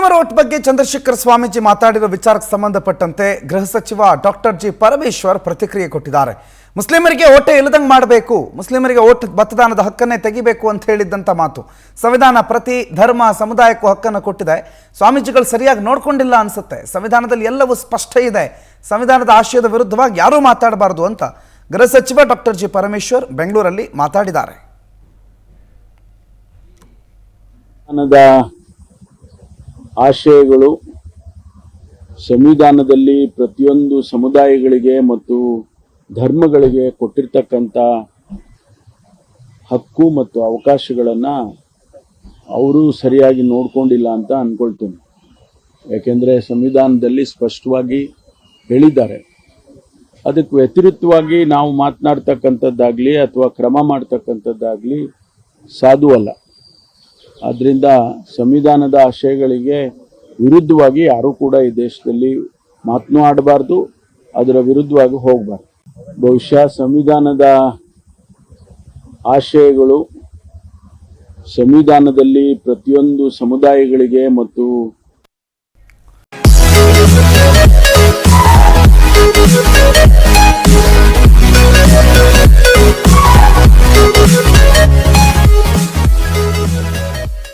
ಮುಸ್ಲಿಮರ ಓಟ್ ಬಗ್ಗೆ ಚಂದ್ರಶೇಖರ್ ಸ್ವಾಮೀಜಿ ಮಾತಾಡಿರೋ ವಿಚಾರಕ್ಕೆ ಸಂಬಂಧಪಟ್ಟಂತೆ ಗೃಹ ಸಚಿವ ಡಾಕ್ಟರ್ ಜಿ ಪರಮೇಶ್ವರ್ ಪ್ರತಿಕ್ರಿಯೆ ಕೊಟ್ಟಿದ್ದಾರೆ. ಮುಸ್ಲಿಮರಿಗೆ ಓಟೇ ಇಲ್ಲದಂಗೆ ಮಾಡಬೇಕು, ಮುಸ್ಲಿಮರಿಗೆ ಓಟ್ ಮತದಾನದ ಹಕ್ಕನ್ನೇ ತೆಗಿಬೇಕು ಅಂತ ಹೇಳಿದ್ದಂಥ ಮಾತು. ಸಂವಿಧಾನ ಪ್ರತಿ ಧರ್ಮ ಸಮುದಾಯಕ್ಕೂ ಹಕ್ಕನ್ನು ಕೊಟ್ಟಿದೆ. ಸ್ವಾಮೀಜಿಗಳು ಸರಿಯಾಗಿ ನೋಡ್ಕೊಂಡಿಲ್ಲ ಅನ್ಸುತ್ತೆ. ಸಂವಿಧಾನದಲ್ಲಿ ಎಲ್ಲವೂ ಸ್ಪಷ್ಟ ಇದೆ. ಸಂವಿಧಾನದ ಆಶಯದ ವಿರುದ್ಧವಾಗಿ ಯಾರೂ ಮಾತಾಡಬಾರದು ಅಂತ ಗೃಹ ಸಚಿವ ಡಾಕ್ಟರ್ ಜಿ ಪರಮೇಶ್ವರ್ ಬೆಂಗಳೂರಲ್ಲಿ ಮಾತಾಡಿದ್ದಾರೆ. ಆಶಯಗಳು ಸಂವಿಧಾನದಲ್ಲಿ ಪ್ರತಿಯೊಂದು ಸಮುದಾಯಗಳಿಗೆ ಮತ್ತು ಧರ್ಮಗಳಿಗೆ ಕೊಟ್ಟಿರ್ತಕ್ಕಂಥ ಹಕ್ಕು ಮತ್ತು ಅವಕಾಶಗಳನ್ನು ಅವರು ಸರಿಯಾಗಿ ನೋಡ್ಕೊಂಡಿಲ್ಲ ಅಂತ ಅನ್ಕೊಳ್ತೇನೆ. ಯಾಕೆಂದರೆ ಸಂವಿಧಾನದಲ್ಲಿ ಸ್ಪಷ್ಟವಾಗಿ ಹೇಳಿದ್ದಾರೆ. ಅದಕ್ಕೆ ವ್ಯತಿರಿಕ್ತವಾಗಿ ನಾವು ಮಾತನಾಡ್ತಕ್ಕಂಥದ್ದಾಗಲಿ ಅಥವಾ ಕ್ರಮ ಮಾಡ್ತಕ್ಕಂಥದ್ದಾಗಲಿ ಸಾಧುವಲ್ಲ. ಆದ್ದರಿಂದ ಸಂವಿಧಾನದ ಆಶಯಗಳಿಗೆ ವಿರುದ್ಧವಾಗಿ ಯಾರೂ ಕೂಡ ಈ ದೇಶದಲ್ಲಿ ಮಾತನಾಡಬಾರ್ದು, ಅದರ ವಿರುದ್ಧವಾಗಿ ಹೋಗಬಾರ್ದು. ಬಹುಶಃ ಸಂವಿಧಾನದ ಆಶಯಗಳು ಸಂವಿಧಾನದಲ್ಲಿ ಪ್ರತಿಯೊಂದು ಸಮುದಾಯಗಳಿಗೆ ಮತ್ತು